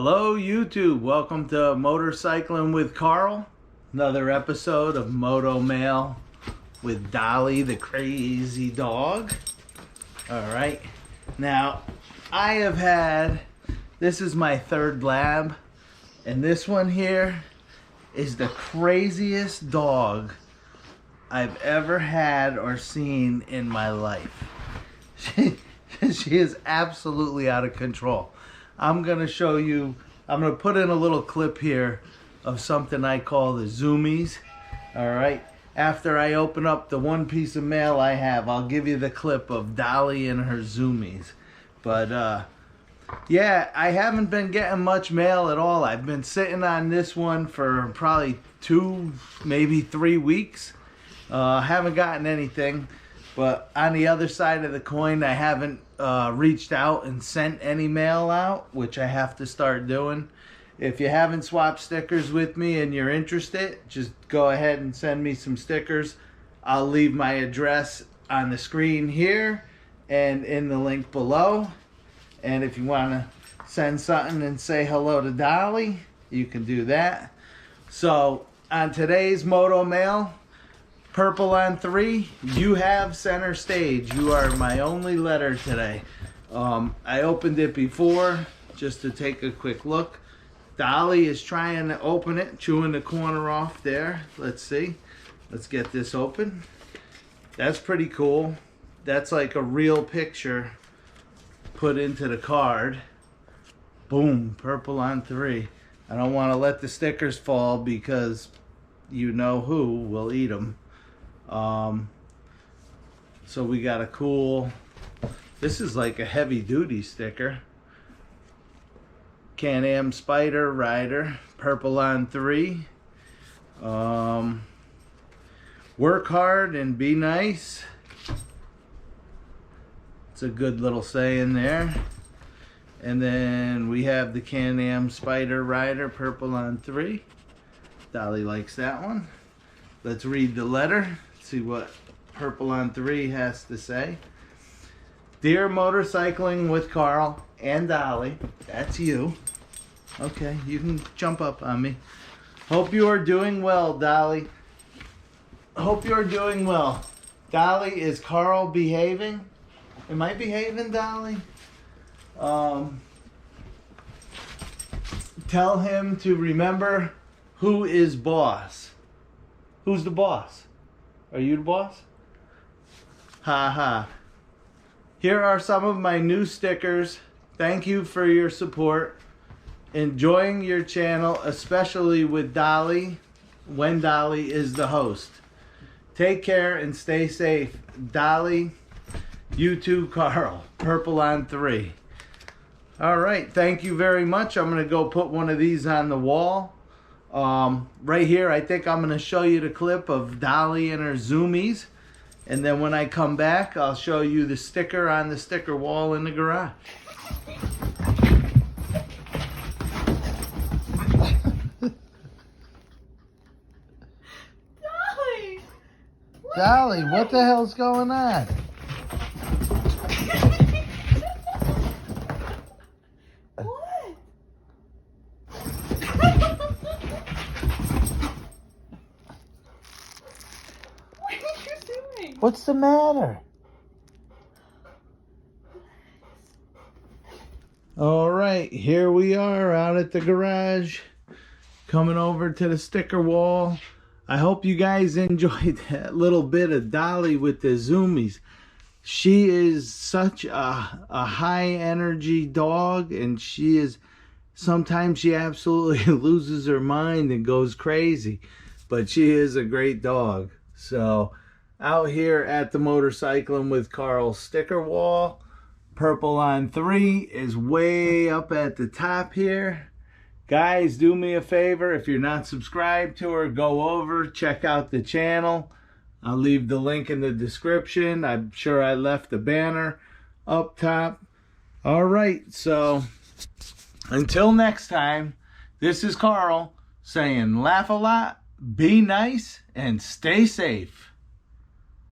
Hello YouTube, welcome to Motorcycling with Carl. Another episode of Moto Mail with Dolly the crazy dog. Alright, now I have had, this is my third lab, and this one here is the craziest dog I've ever had or seen in my life. She is absolutely out of control. I'm going to show you, I'm going to put in a little clip here of something I call the zoomies. Alright, after I open up the one piece of mail I have, I'll give you the clip of Dolly and her zoomies. But yeah, I haven't been getting much mail at all. I've been sitting on this one for probably 2, maybe 3 weeks. Haven't gotten anything. But on the other side of the coin, I haven't reached out and sent any mail out, which I have to start doing. If you haven't swapped stickers with me and you're interested, just go ahead and send me some stickers. I'll leave my address on the screen here and in the link below. And if you want to send something and say hello to Dolly, you can do that. So on today's Moto Mail, Purple on 3, you have center stage. You are my only letter today. I opened it before just to take a quick look. Dolly is trying to open it, chewing the corner off there. Let's see. Let's get this open. That's pretty cool. That's like a real picture put into the card. Boom, Purple on 3. I don't want to let the stickers fall because you know who will eat them. So we got a cool, this is like a heavy duty sticker. Can-Am Spyder Rider, Purple on 3. Work hard and be nice. It's a good little saying there. And then we have the Can-Am Spyder Rider, Purple on 3. Dolly likes that one. Let's read the letter. See what Purple on 3 has to say. Dear Motorcycling with Carl and Dolly, that's you. Okay, you can jump up on me. Hope you are doing well, Dolly. Hope you are doing well. Dolly, is Carl behaving? Am I behaving, Dolly? Tell him to remember who is boss. Who's the boss? Are you the boss? Ha ha. Here are some of my new stickers. Thank you for your support. Enjoying your channel, especially with Dolly, when Dolly is the host. Take care and stay safe. Dolly, you too, Carl. Purple on 3. Alright, thank you very much. I'm going to go put one of these on the wall. Right here, I think I'm going to show you the clip of Dolly and her zoomies, and then when I come back I'll show you the sticker on the sticker wall in the garage. Dolly! Dolly, what the hell's going on? What's the matter? All right, here we are out at the garage, coming over to the sticker wall. I hope you guys enjoyed that little bit of Dolly with the zoomies. She is such a high energy dog, and sometimes she absolutely loses her mind and goes crazy, but she is a great dog. So out here at the Motorcycling with Carl sticker wall, Purple on 3 is way up at the top here. Guys, do me a favor, if you're not subscribed to her, go over, check out the channel. I'll leave the link in the description. I'm sure I left the banner up top. Alright, so until next time, this is Carl saying laugh a lot, be nice, and stay safe.